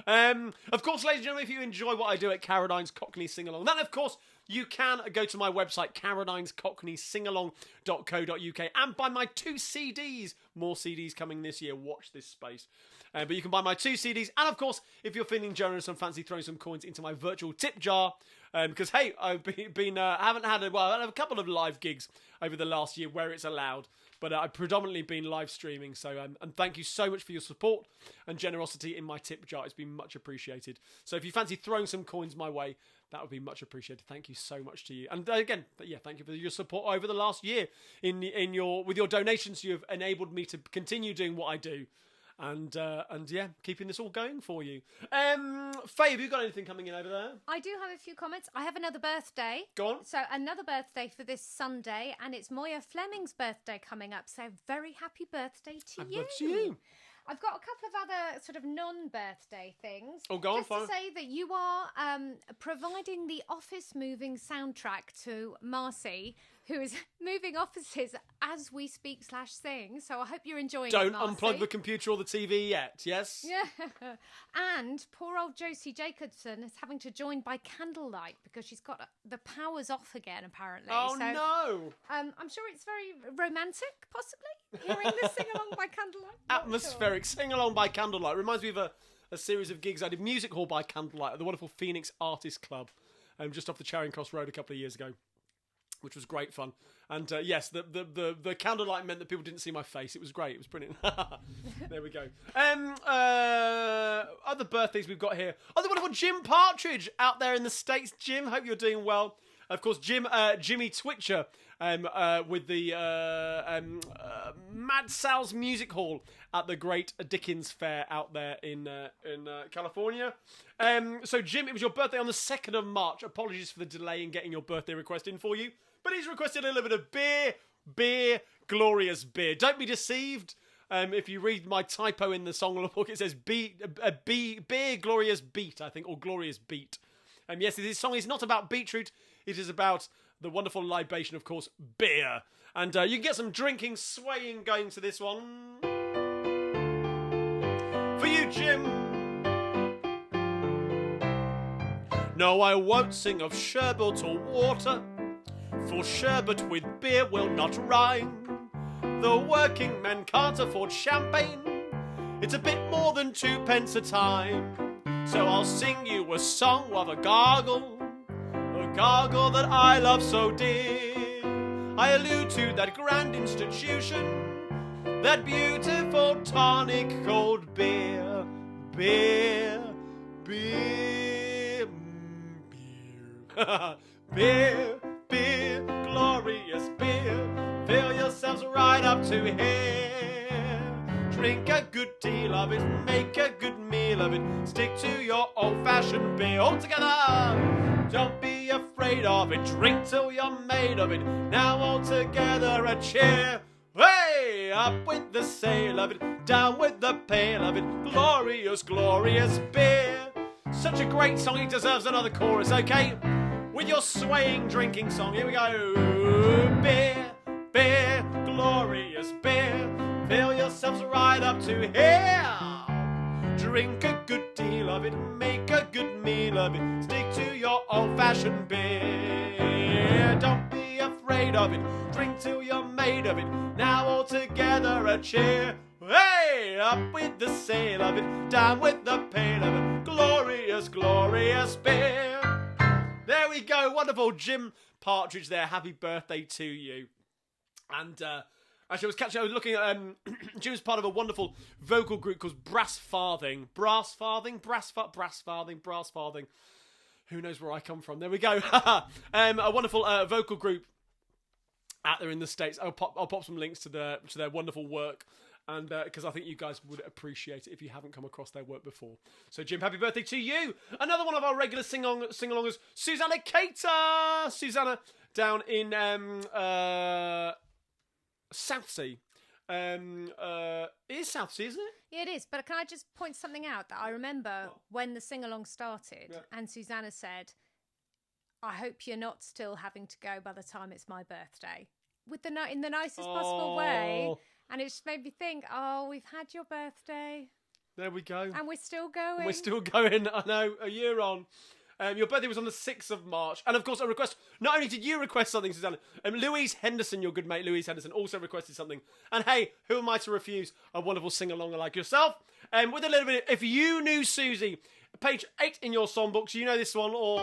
Of course, ladies and gentlemen, if you enjoy what I do at Carradine's Cockney Sing-Along, then, of course, you can go to my website, carradinescockneysingalong.co.uk, and buy my 2 CDs. More CDs coming this year. Watch this space. But you can buy my 2 CDs. And, of course, if you're feeling generous and fancy throwing some coins into my virtual tip jar, because, hey, I've been haven't had I have a couple of live gigs over the last year where it's allowed. But I've predominantly been live streaming, so and thank you so much for your support and generosity in my tip jar. It's been much appreciated. So if you fancy throwing some coins my way, that would be much appreciated. Thank you so much to you. And again, yeah, thank you for your support over the last year. With your donations, you have enabled me to continue doing what I do, and yeah, keeping this all going for you. Faye, have you got anything coming in over there? I do have a few comments. I have another birthday. Go on. So another birthday for this Sunday, and it's Moya Fleming's birthday coming up. So very happy birthday to you. To you. I've got a couple of other sort of non-birthday things. Oh, go on, just fine. to say that you are providing the office moving soundtrack to Marcy, who is moving offices as we speak/sing. So I hope you're enjoying it, Don't Marcy. unplug the computer or the TV yet, yes? Yeah. And poor old Josie Jacobson is having to join by candlelight because she's got the powers off again, apparently. Oh, so, no. I'm sure it's very romantic, possibly, hearing this sing along by candlelight. Not Atmospheric. Sing along by candlelight. Reminds me of a series of gigs I did, music hall by candlelight at the wonderful Phoenix Artists Club, just off the Charing Cross Road a couple of years ago, which was great fun. And yes, the candlelight meant that people didn't see my face. It was great. It was brilliant. There we go. Other birthdays we've got here. Oh, the wonderful Jim Partridge out there in the States. Jim, hope you're doing well. Of course, Jimmy Twitcher with the Mad Sal's Music Hall at the Great Dickens Fair out there in California. So, Jim, it was your birthday on the 2nd of March. Apologies for the delay in getting your birthday request in for you. But he's requested a little bit of beer, glorious beer. Don't be deceived. If you read my typo in the song book, it says beer, glorious beat, I think, or glorious beat. Yes, this song is not about beetroot. It is about the wonderful libation, of course, beer. And you can get some drinking, swaying going to this one. For you, Jim. No, I won't sing of sherbet or water, for sherbet with beer will not rhyme. The working men can't afford champagne. It's a bit more than 2 pence a time. So I'll sing you a song of a gargle that I love so dear. I allude to that grand institution, that beautiful tonic called beer. Beer. Beer, glorious beer. Fill yourselves right up to here. Drink a good deal of it, make a good meal of it. Stick to your old-fashioned beer all together. Don't be afraid of it, drink till you're made of it. Now all together a cheer. Hey, up with the sail of it, down with the pail of it. Glorious, glorious beer. Such a great song, it deserves another chorus, okay? With your swaying drinking song, here we go. Beer, glorious beer. Fill yourselves right up to here. Drink a good deal of it, make a good meal of it. Stick to your old-fashioned beer. Don't be afraid of it, drink till you're made of it. Now all together a cheer. Hey, up with the sail of it, down with the pail of it. Glorious, glorious beer. There we go, wonderful Jim Partridge there. Happy birthday to you. And actually, I was looking at Jim's part of a wonderful vocal group called Brass Farthing. Brass Farthing. Who knows where I come from? There we go. A wonderful vocal group out there in the States. I'll pop some links to their wonderful work. And because I think you guys would appreciate it if you haven't come across their work before. So, Jim, happy birthday to you. Another one of our regular sing-alongers, Susanna Cater. Susanna down in Southsea. It is Southsea, isn't it? Yeah, it is. But can I just point something out that I remember when the sing-along started and Susanna said, I hope you're not still having to go by the time it's my birthday. In the nicest possible way. And it just made me think, we've had your birthday. There we go. And we're still going. We're still going, I know, a year on. Your birthday was on the 6th of March. And of course, a request. Not only did you request something, Susanna, Louise Henderson, your good mate Louise Henderson, also requested something. And hey, who am I to refuse a wonderful sing-along like yourself? With a little bit, if you knew Susie, page 8 in your songbooks, you know this one, or...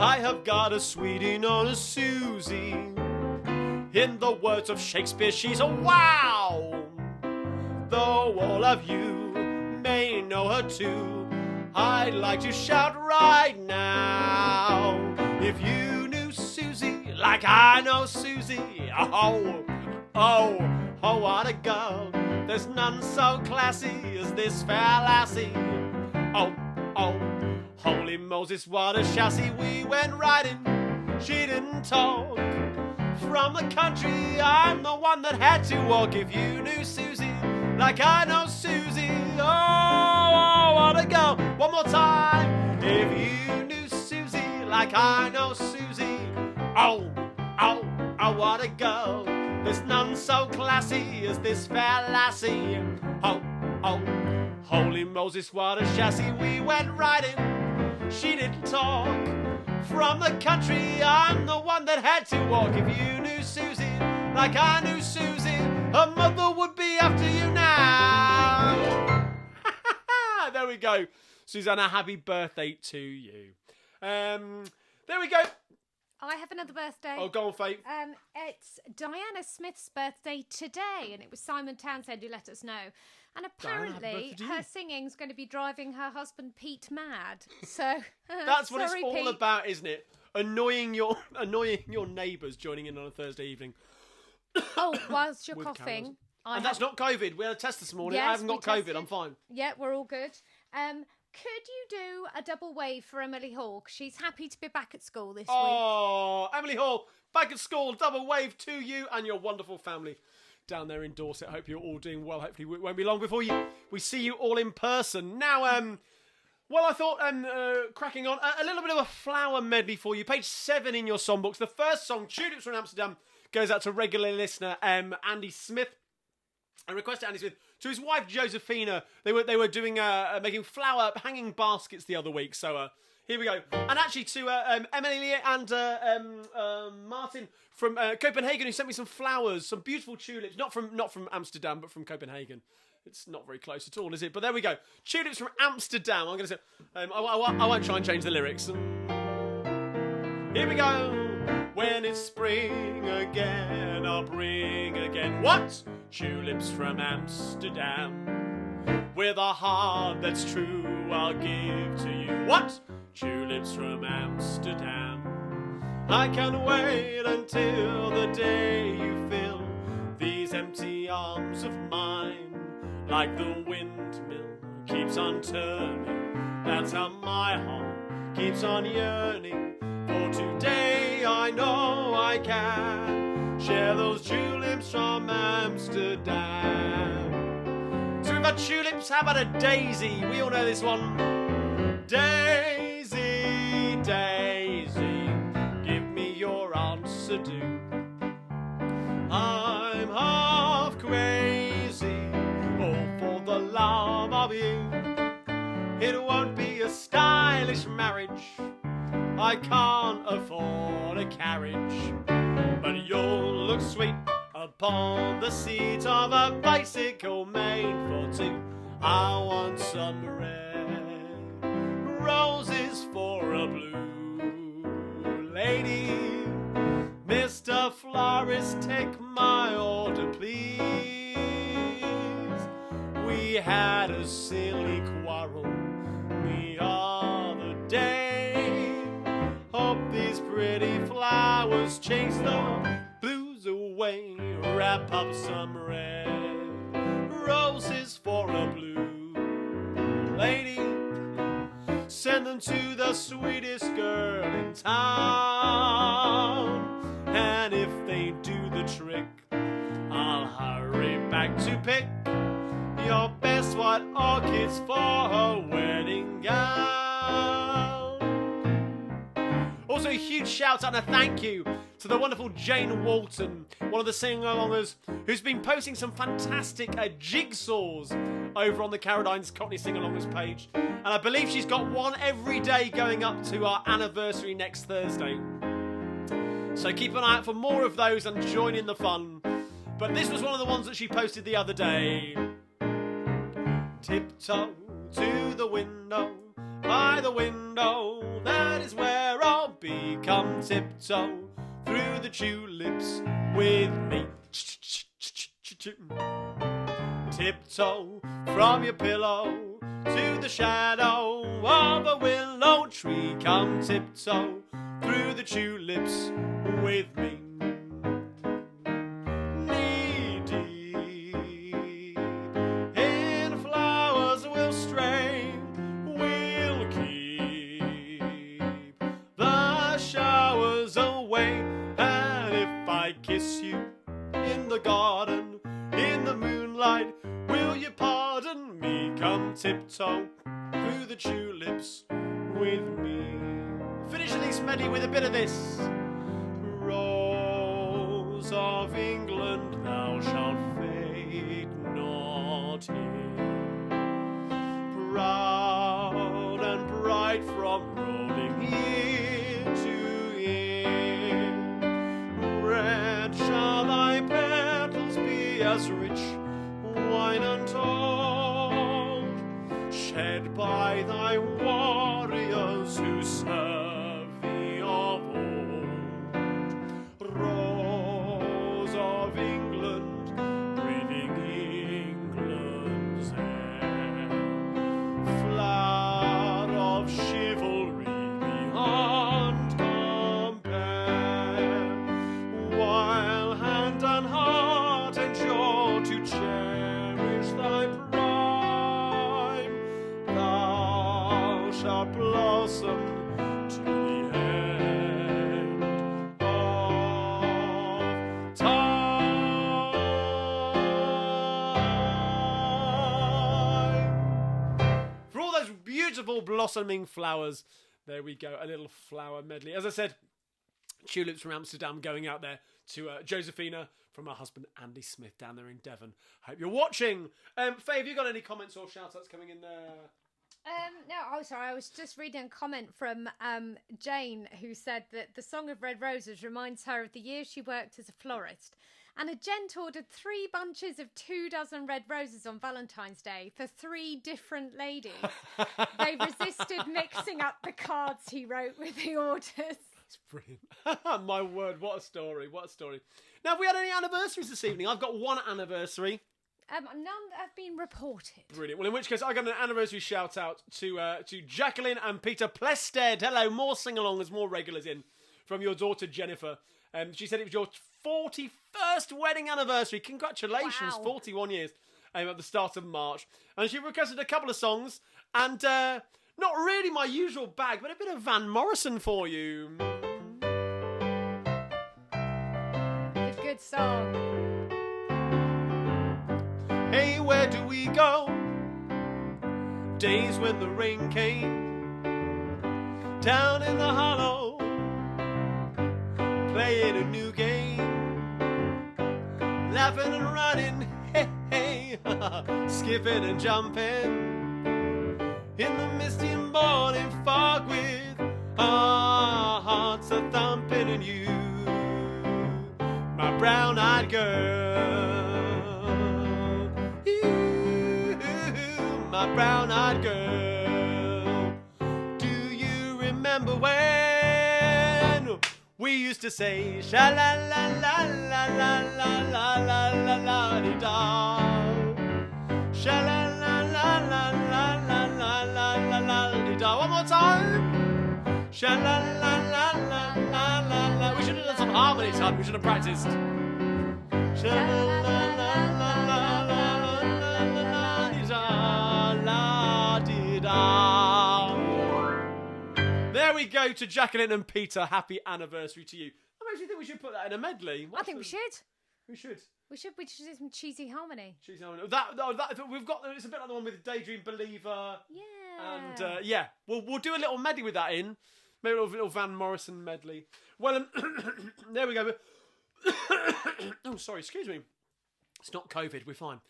I have got a sweetie known as Susie. In the words of Shakespeare, she's a wow. Though all of you may know her too, I'd like to shout right now. If you knew Susie like I know Susie, oh, what a girl. There's none so classy as this fair lassie. Oh, holy Moses, what a chassis. We went riding, she didn't talk. From the country, I'm the one that had to walk. If you knew Susie like I know Susie, oh, what a girl. One more time. If you knew Susie like I know Susie, oh, what a girl. There's none so classy as this fair lassie. Oh, holy Moses, what a chassis. We went riding, she didn't talk. From the country, I'm the one that had to walk. If you knew Susie like I knew Susie, her mother would be after you now. There we go. Susanna, happy birthday to you. There we go. I have another birthday. Oh, go on, Faith. It's Diana Smith's birthday today, and it was Simon Townsend who let us know. And apparently, her singing's going to be driving her husband Pete mad. So that's what sorry, it's all Pete. about, isn't it? Annoying your neighbours joining in on a Thursday evening. Oh, whilst you're With coughing, and that's not COVID. We had a test this morning. Yes, I haven't got COVID. tested. I'm fine. Yeah, we're all good. Could you do a double wave for Emily Hall? She's happy to be back at school this week. Oh, Emily Hall, back at school. Double wave to you and your wonderful family down there in Dorset. Hope you're all doing well. Hopefully it won't be long before we see you all in person. Now, well, I thought, cracking on, a little bit of a flower medley for you. Page 7 in your songbooks. The first song, Tulips from Amsterdam, goes out to regular listener Andy Smith. A request to Andy Smith to his wife Josephina. They were doing making flower hanging baskets the other week. So here we go. And actually to Emily and Martin from Copenhagen, who sent me some flowers, some beautiful tulips. Not from Amsterdam, but from Copenhagen. It's not very close at all, is it? But there we go. Tulips from Amsterdam. I'm going to say I won't try and change the lyrics. Here we go. When it's spring again, I'll bring again what? Tulips from Amsterdam. With a heart that's true, I'll give to you what? Tulips from Amsterdam. I can't wait until the day you fill these empty arms of mine. Like the windmill keeps on turning, that's how my heart keeps on yearning. For today I know I can share those tulips from Amsterdam. So we've got tulips, how about a daisy? We all know this one. Daisy, daisy, give me your answer do. I'm half crazy, all for the love of you. It won't be a stylish marriage, I can't afford a carriage, but you'll look sweet upon the seat of a bicycle made for two. I want some red roses for a blue lady. Mr. Florist, take my order, please. We had a silly quarrel the other day. Hope these pretty flowers chase the blues away. Wrap up some red roses for a blue lady. Send them to the sweetest girl in town. And if they do the trick, I'll hurry back to pick your best white orchids for her wedding gown. Also, a huge shout out and a thank you to the wonderful Jane Walton, one of the sing-alongers, who's been posting some fantastic jigsaws over on the Carradine's Cockney Sing-alongers page. And I believe she's got one every day going up to our anniversary next Thursday. So keep an eye out for more of those and join in the fun. But this was one of the ones that she posted the other day. Tiptoe to the window, by the window, that is where I'll be. Come tiptoe through the tulips with me. Tiptoe from your pillow to the shadow of a willow tree. Come tiptoe through the tulips with me. Knee deep in flowers we'll stray. We'll keep the showers away. And if I kiss you in the garden, in the moonlight, will you pardon me? Come tiptoe through the tulips with me. Finishing this medley with a bit of this. Rose of England, thou shalt fade not here. Proud and bright from rolling year to year. Red shall thy petals be as rich wine untold, shed by thy warriors who serve thee of old. Rose of England, breathing England's air, flower of chivalry beyond compare, while hand and heart endure to cherish thy prime, thou shalt blossom to the end of time. For all those beautiful blossoming flowers, there we go, a little flower medley. As I said, tulips from Amsterdam going out there to Josephina from her husband Andy Smith down there in Devon. Hope you're watching. Faye, have you got any comments or shout-outs coming in there? No, oh sorry, I was just reading a comment from Jane, who said that the Song of Red Roses reminds her of the years she worked as a florist. And a gent ordered 3 bunches of 24 red roses on Valentine's Day for 3 different ladies. They resisted mixing up the cards he wrote with the orders. That's brilliant. My word, what a story, what a story. Now, have we had any anniversaries this evening? I've got one anniversary. None have been reported. Brilliant. Well, in which case, I got an anniversary shout-out to Jacqueline and Peter Plested. Hello, more sing-alongers, more regulars in from your daughter, Jennifer. She said it was your 41st wedding anniversary. Congratulations, wow. 41 years at the start of March. And she requested a couple of songs, and not really my usual bag, but a bit of Van Morrison for you. A good song. Hey, where do we go? Days when the rain came. Down in the hollow, playing a new game. Laughing and running, hey, hey, skipping and jumping. In the misty morning fog with our hearts a thumping in you. My brown-eyed girl. My brown-eyed girl. Do you remember when we used to say sha la la la la la la la la la la di da, sha la la la la la la la la la la di da. One more time. Sha la la la la la la la. We should have done some harmonies, hon. We should have practiced. Sha la la la la la la la la di da. There we go to Jacqueline and Peter. Happy anniversary to you. I actually think we should put that in a medley. I think we should. We should. We should do some cheesy harmony. Cheesy harmony. We've got. It's a bit like the one with Daydream Believer. Yeah. And we'll do a little medley with that in. Maybe a little Van Morrison medley. Well, there we go. Oh, sorry. Excuse me. It's not COVID. We're fine.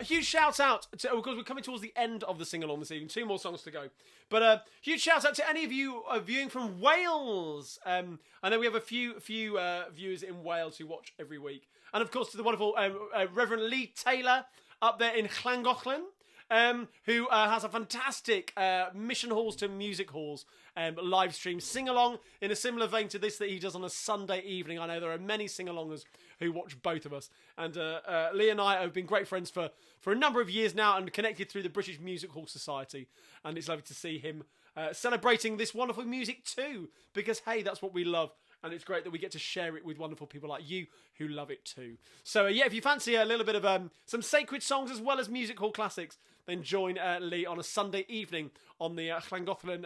Huge shout out to, of course, we're coming towards the end of the sing along this evening. 2 more songs to go. But huge shout out to any of you viewing from Wales. I know we have a few viewers in Wales who watch every week, and of course to the wonderful Reverend Lee Taylor up there in Llangollen. Who has a fantastic mission halls to music halls live stream sing-along in a similar vein to this that he does on a Sunday evening. I know there are many sing-alongers who watch both of us. And Lee and I have been great friends for a number of years now and connected through the British Music Hall Society. And it's lovely to see him celebrating this wonderful music too. Because, hey, that's what we love. And it's great that we get to share it with wonderful people like you who love it too. So, if you fancy a little bit of some sacred songs as well as music hall classics, then join Lee on a Sunday evening on the Llangollen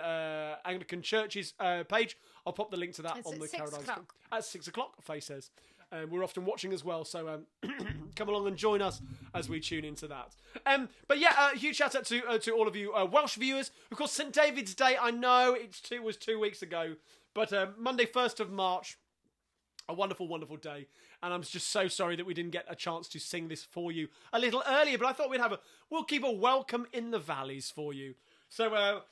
Anglican Church's page. I'll pop the link to that on the Carradine. At 6 o'clock, Faye says. We're often watching as well, so come along and join us as we tune into that. Huge shout out to all of you Welsh viewers. Of course, St David's Day, I know it was 2 weeks ago, but Monday 1st of March, a wonderful, wonderful day. And I'm just so sorry that we didn't get a chance to sing this for you a little earlier, but I thought we'll keep a welcome in the valleys for you. So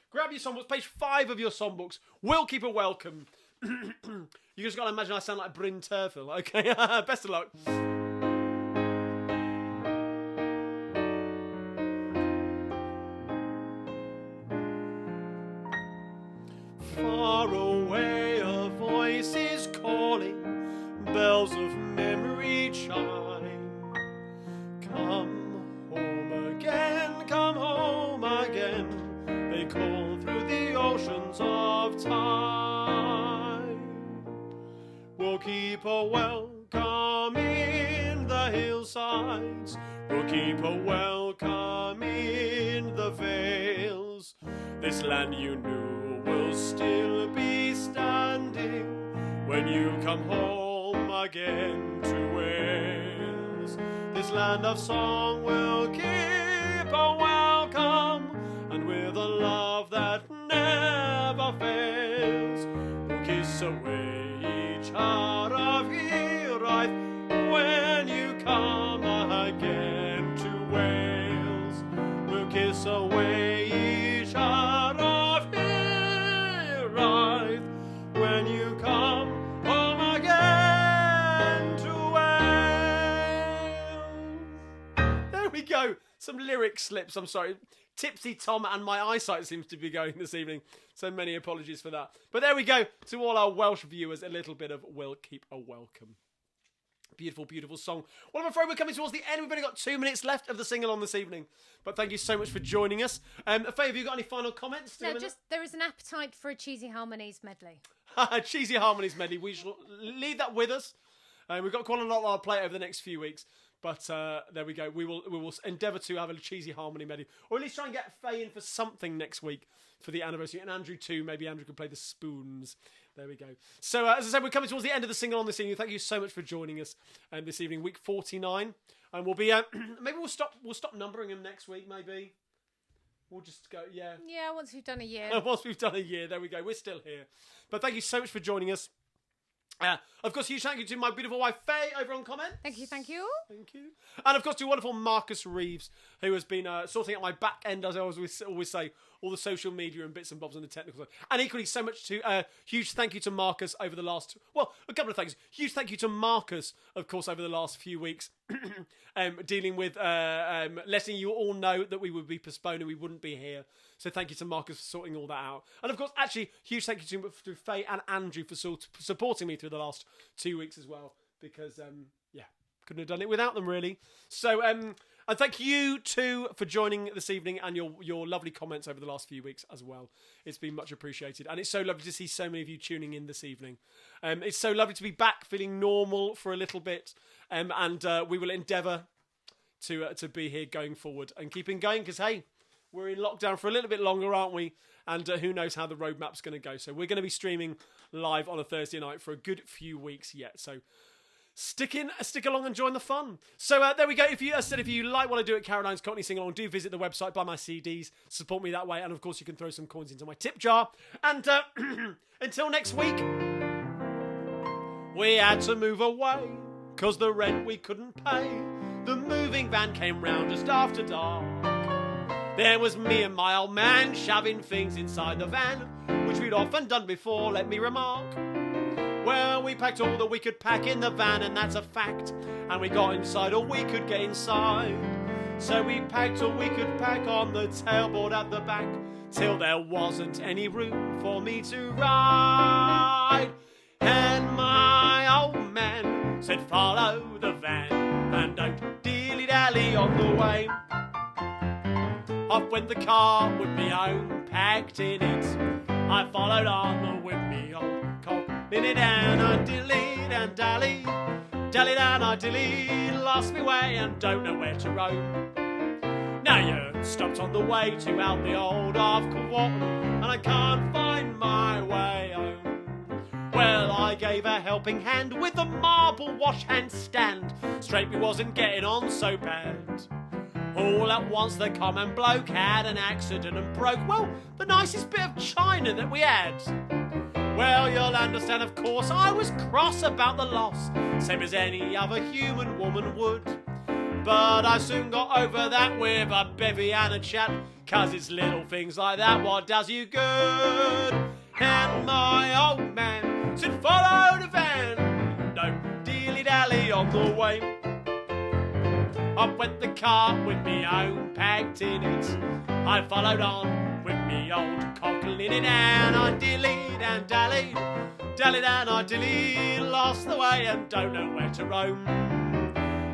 grab your songbooks, page 5 of your songbooks. We'll keep a welcome. You just got to imagine I sound like Bryn Terfel. Okay, best of luck. Far away a voice is calling, bells of memory chime. Come home again, they call through the oceans of time. We'll keep a welcome in the hillsides, we'll keep a welcome in the vales. This land you knew will still be standing when you come home again to Wales. This land of song will keep a welcome, and with a love that never fails, we'll kiss away each hour of hereath when you come again to Wales. We'll kiss away each hour of hereath when you come home again to Wales. There we go. Some lyric slips, I'm sorry. Tipsy Tom and my eyesight seems to be going this evening. So many apologies for that. But there we go. To all our Welsh viewers, a little bit of We'll Keep a Welcome. Beautiful, beautiful song. Well, I'm afraid we're coming towards the end. We've only got 2 minutes left of the sing-along this evening. But thank you so much for joining us. Faye, have you got any final comments? No, just there is an appetite for a Cheesy Harmonies medley. Cheesy Harmonies medley. We shall leave that with us. We've got quite a lot on our plate over the next few weeks. But there we go. We will endeavour to have a cheesy harmony medley, or at least try and get Faye in for something next week for the anniversary, and Andrew too. Maybe Andrew can play the spoons. There we go. So as I said, we're coming towards the end of the single on this evening. Thank you so much for joining us this evening, week 49, and we'll be maybe we'll stop numbering them next week. Maybe we'll just go. Yeah. Once we've done a year. Once we've done a year, there we go. We're still here, but thank you so much for joining us. Of course, huge thank you to my beautiful wife, Faye, over on comments. Thank you. Thank you. And of course, to wonderful Marcus Reeves, who has been sorting out my back end, as I always say, all the social media and bits and bobs and the technical stuff. And equally, so much to huge thank you to Marcus over the last, a couple of thanks. Huge thank you to Marcus, of course, over the last few weeks, dealing with letting you all know that we would be postponed and we wouldn't be here. So thank you to Marcus for sorting all that out. And of course, actually, huge thank you to Faye and Andrew for supporting me through the last 2 weeks as well. Because, couldn't have done it without them, really. So, and thank you too for joining this evening and your lovely comments over the last few weeks as well. It's been much appreciated. And it's so lovely to see so many of you tuning in this evening. It's so lovely to be back feeling normal for a little bit. And we will endeavour to be here going forward and keeping going because, hey, we're in lockdown for a little bit longer, aren't we? And who knows how the roadmap's going to go. So we're going to be streaming live on a Thursday night for a good few weeks yet. So stick along and join the fun. So there we go. If you like what I do at Carradine's Cockney Sing Along, do visit the website, buy my CDs, support me that way, and of course you can throw some coins into my tip jar. And until next week, we had to move away, 'cause the rent we couldn't pay. The moving van came round just after dark. There was me and my old man shoving things inside the van, which we'd often done before, let me remark. Well, we packed all that we could pack in the van, and that's a fact. And we got inside all we could get inside. So we packed all we could pack on the tailboard at the back, till there wasn't any room for me to ride. And my old man said, follow the van, and don't dilly-dally on the way. Off went the car with me own packed in it. I followed on with me old cock. Dilly down, I dilly and dally down, I dilly, lost me way and don't know where to roam. Now you stopped on the way to out the old half quarter, and I can't find my way home. Well, I gave a helping hand with the marble wash hand stand. Straight we wasn't getting on so bad. All at once the common bloke had an accident and broke, well, the nicest bit of china that we had. Well, you'll understand, of course, I was cross about the loss, same as any other human woman would. But I soon got over that with a bevy and a chat, 'cause it's little things like that what does you good. And my old man said, follow the van, don't dilly-dally on the way. Up went the car with me own packed in it. I followed on with me old cock linen, and I dillied and dallied and I dilly, lost the way and don't know where to roam.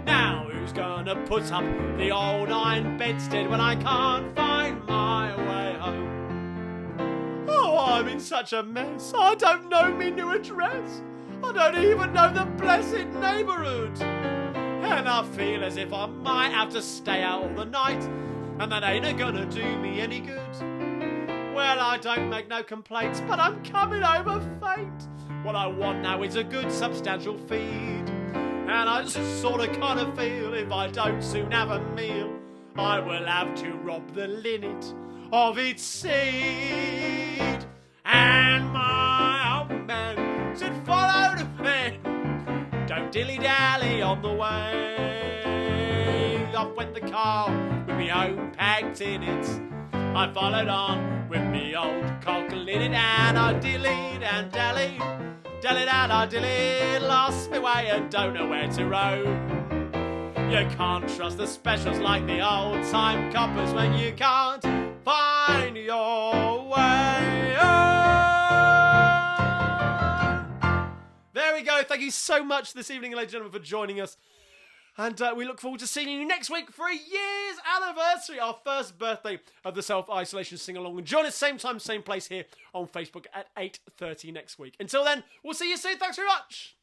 Now who's gonna put up the old iron bedstead when I can't find my way home? Oh, I'm in such a mess. I don't know me new address. I don't even know the blessed neighbourhood. And I feel as if I might have to stay out all the night, and that ain't gonna do me any good. Well, I don't make no complaints, but I'm coming over faint. What I want now is a good substantial feed. And I just sort of kind of feel if I don't soon have a meal, I will have to rob the linnet of its seed. And my old man said, follow the van, don't dilly-dally on the way. Off went the car with me own packed in it. I followed on with me old cock linen, and I dillied and dallied and I dillied, lost me way and don't know where to roam. You can't trust the specials like the old time coppers when you can't find your way home. There we go. Thank you so much this evening, ladies and gentlemen, for joining us. And we look forward to seeing you next week for a year's anniversary, our first birthday of the Self-Isolation Sing-Along. And join us same time, same place here on Facebook at 8:30 next week. Until then, we'll see you soon. Thanks very much.